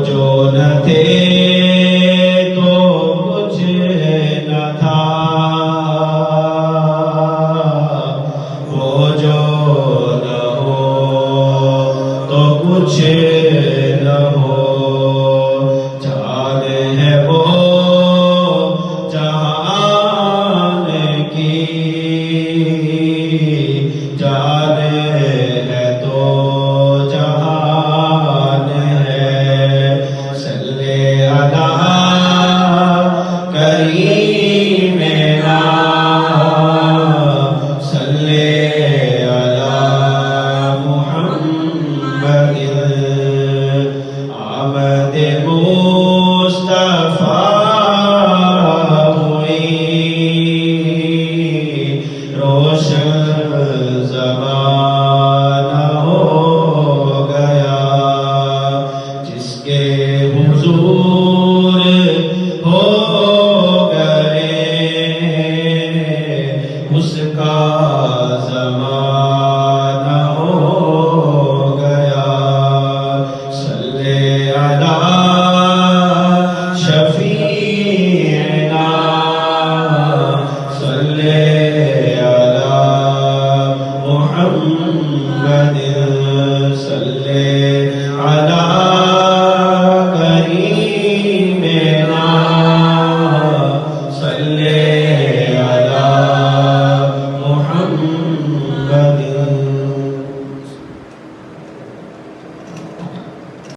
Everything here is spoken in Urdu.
جو نہ تھے تو کچھ نہ تھا، وہ جو نہ ہو تو کچھ نہ ہو، جان ہے وہ جہان کی، جان ہے تو جہان ہے، صلی علی کریمنا، صلی علی محمد، آمد مصطفیٰ ہوئی، روشن زمانہ ہو گیا، جس کے حضور ہو گئے اس کا زمانہ ہو گیا، صلی